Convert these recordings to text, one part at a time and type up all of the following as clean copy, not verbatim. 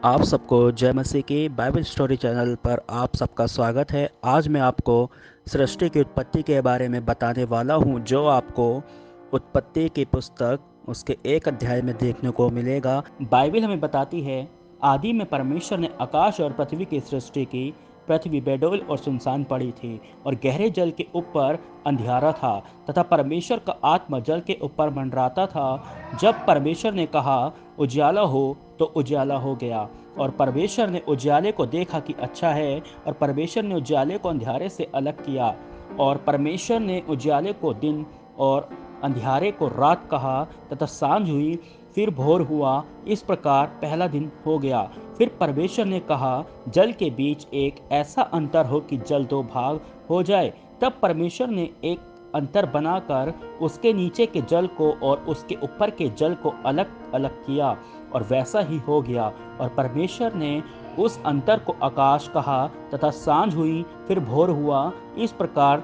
आप सबको जय मसीह की बाइबल स्टोरी चैनल पर आप सबका स्वागत है। आज मैं आपको सृष्टि की उत्पत्ति के बारे में बताने वाला हूं, जो आपको उत्पत्ति की पुस्तक उसके एक अध्याय में देखने को मिलेगा। बाइबल हमें बताती है, आदि में परमेश्वर ने आकाश और पृथ्वी की सृष्टि की। पृथ्वी बेडौल और सुनसान पड़ी थी और गहरे जल के ऊपर अंधियारा था, तथा परमेश्वर का आत्मा जल के ऊपर मंडराता था। जब परमेश्वर ने कहा उजियाला हो, तो उजियाला हो गया। और परमेश्वर ने उजियाले को देखा कि अच्छा है, और परमेश्वर ने उजियाले को अंधियारे से अलग किया। और परमेश्वर ने उजियाले को दिन और अंधियारे को रात कहा, तथा सांझ हुई, फिर भोर हुआ। इस प्रकार पहला दिन हो गया। फिर परमेश्वर ने कहा, जल के बीच एक ऐसा अंतर हो कि जल दो भाग हो जाए। तब परमेश्वर ने एक अंतर बनाकर उसके नीचे के जल को और उसके ऊपर के जल को अलग अलग किया, और वैसा ही हो गया। और परमेश्वर ने उस अंतर को आकाश कहा, तथा सांझ हुई, फिर भोर हुआ। इस प्रकार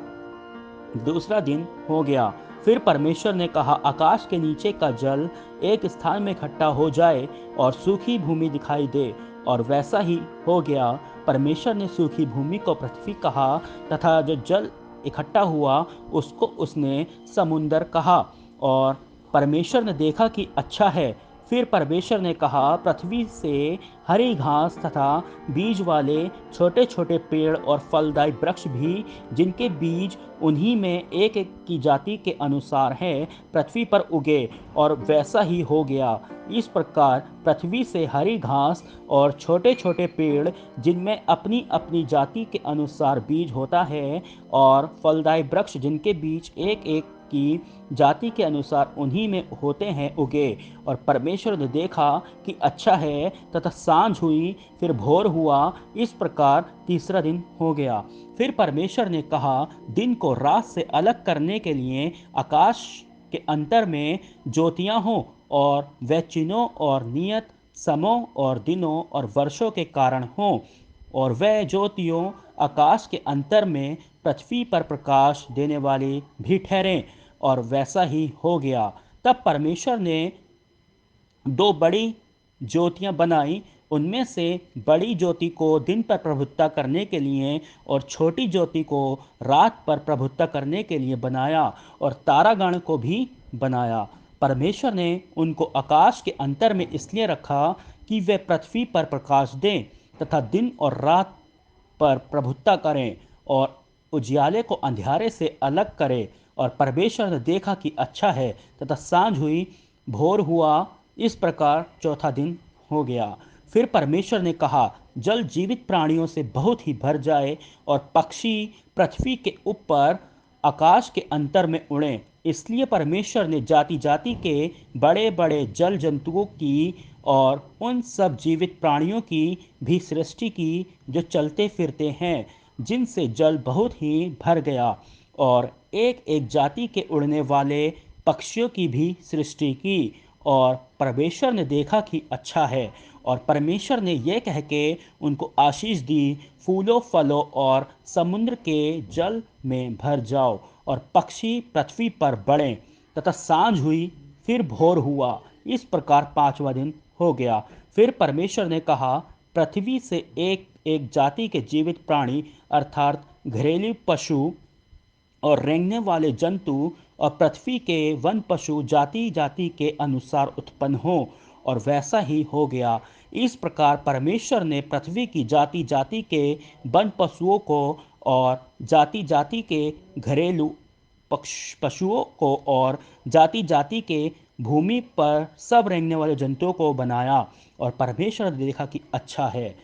दूसरा दिन हो गया। फिर परमेश्वर ने कहा, आकाश के नीचे का जल एक स्थान में इकट्ठा हो जाए और सूखी भूमि दिखाई दे, और वैसा ही हो गया। परमेश्वर ने सूखी भूमि को पृथ्वी कहा, तथा जो जल इकट्ठा हुआ उसको उसने समुंदर कहा। और परमेश्वर ने देखा कि अच्छा है। फिर परमेश्वर ने कहा, पृथ्वी से हरी घास तथा बीज वाले छोटे छोटे पेड़ और फलदायी वृक्ष भी, जिनके बीज उन्हीं में एक एक की जाति के अनुसार है, पृथ्वी पर उगे। और वैसा ही हो गया। इस प्रकार पृथ्वी से हरी घास और छोटे छोटे पेड़, जिनमें अपनी अपनी जाति के अनुसार बीज होता है, और फलदायी वृक्ष जिनके बीज एक एक की जाति के अनुसार उन्हीं में होते हैं, उगे। और परमेश्वर ने देखा कि अच्छा है, तथा सांझ हुई, फिर भोर हुआ। इस प्रकार तीसरा दिन हो गया। फिर परमेश्वर ने कहा, दिन को रात से अलग करने के लिए आकाश के अंतर में ज्योतियां हों, और वह चिन्हों और नियत समों और दिनों और वर्षों के कारण हों। और वह ज्योतियों आकाश के अंतर में पृथ्वी पर प्रकाश देने वाली भी ठहरें, और वैसा ही हो गया। तब परमेश्वर ने दो बड़ी ज्योतियां बनाई। उनमें से बड़ी ज्योति को दिन पर प्रभुत्ता करने के लिए और छोटी ज्योति को रात पर प्रभुत्ता करने के लिए बनाया, और तारागण को भी बनाया। परमेश्वर ने उनको आकाश के अंतर में इसलिए रखा कि वे पृथ्वी पर प्रकाश दें, तथा दिन और रात पर प्रभुत्ता करें, और उजियाले को अंधियारे से अलग करें। और परमेश्वर ने देखा कि अच्छा है, तथा सांझ हुई, भोर हुआ। इस प्रकार चौथा दिन हो गया। फिर परमेश्वर ने कहा, जल जीवित प्राणियों से बहुत ही भर जाए, और पक्षी पृथ्वी के ऊपर आकाश के अंतर में उड़ें। इसलिए परमेश्वर ने जाति जाति के बड़े बड़े जल जंतुओं की और उन सब जीवित प्राणियों की भी सृष्टि की, जो चलते फिरते हैं, जिनसे जल बहुत ही भर गया। और एक एक जाति के उड़ने वाले पक्षियों की भी सृष्टि की। और परमेश्वर ने देखा कि अच्छा है। और परमेश्वर ने यह कह के उनको आशीष दी, फूलों फलों और समुद्र के जल में भर जाओ, और पक्षी पृथ्वी पर बढ़ें। तथा सांझ हुई, फिर भोर हुआ। इस प्रकार पांचवा दिन हो गया। फिर परमेश्वर ने कहा, पृथ्वी से एक एक जाति के जीवित प्राणी, अर्थात घरेलू पशु और रेंगने वाले जंतु, और पृथ्वी के वन पशु जाति जाति के अनुसार उत्पन्न हो। और वैसा ही हो गया। इस प्रकार परमेश्वर ने पृथ्वी की जाति जाति के वन पशुओं को और जाति जाति के घरेलू पशुओं को और जाति जाति के भूमि पर सब रेंगने वाले जंतुओं को बनाया। और परमेश्वर ने देखा कि अच्छा है।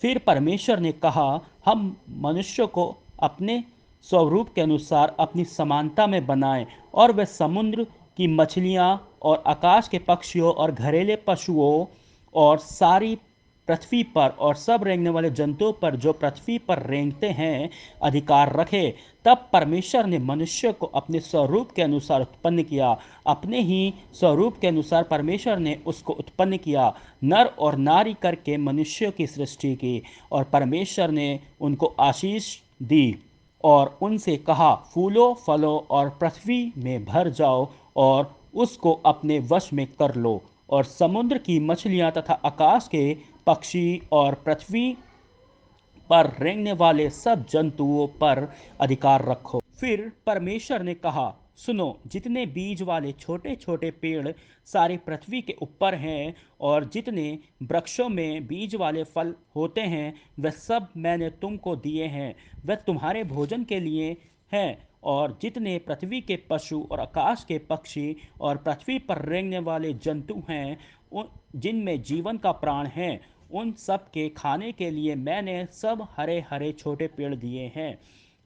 फिर परमेश्वर ने कहा, हम मनुष्य को अपने स्वरूप के अनुसार अपनी समानता में बनाएं, और वे समुद्र की मछलियां और आकाश के पक्षियों और घरेले पशुओं और सारी पृथ्वी पर और सब रेंगने वाले जंतुओं पर, जो पृथ्वी पर रेंगते हैं, अधिकार रखे। तब परमेश्वर ने मनुष्य को अपने स्वरूप के अनुसार उत्पन्न किया। अपने ही स्वरूप के अनुसार परमेश्वर ने उसको उत्पन्न किया, नर और नारी करके मनुष्य की सृष्टि की। और परमेश्वर ने उनको आशीष दी और उनसे कहा, फूलों फलों और पृथ्वी में भर जाओ, और उसको अपने वश में कर लो, और समुद्र की मछलियां तथा आकाश के पक्षी और पृथ्वी पर रेंगने वाले सब जंतुओं पर अधिकार रखो। फिर परमेश्वर ने कहा, सुनो, जितने बीज वाले छोटे छोटे पेड़ सारी पृथ्वी के ऊपर हैं और जितने वृक्षों में बीज वाले फल होते हैं वह सब मैंने तुमको दिए हैं, वह तुम्हारे भोजन के लिए हैं। और जितने पृथ्वी के पशु और आकाश के पक्षी और पृथ्वी पर रेंगने वाले जंतु हैं, उन जिनमें जीवन का प्राण है, उन सब के खाने के लिए मैंने सब हरे हरे छोटे पेड़ दिए हैं।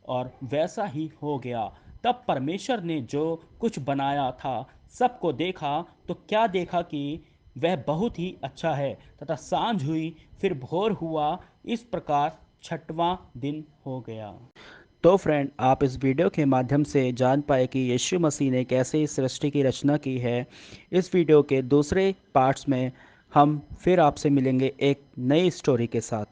और वैसा ही हो गया। तब परमेश्वर ने जो कुछ बनाया था सबको देखा, तो क्या देखा कि वह बहुत ही अच्छा है। तथा सांझ हुई, फिर भोर हुआ, इस प्रकार छठवां दिन हो गया। तो फ्रेंड, आप इस वीडियो के माध्यम से जान पाए कि यीशु मसीह ने कैसे इस सृष्टि की रचना की है। इस वीडियो के दूसरे पार्ट्स में हम फिर आपसे मिलेंगे एक नई स्टोरी के साथ।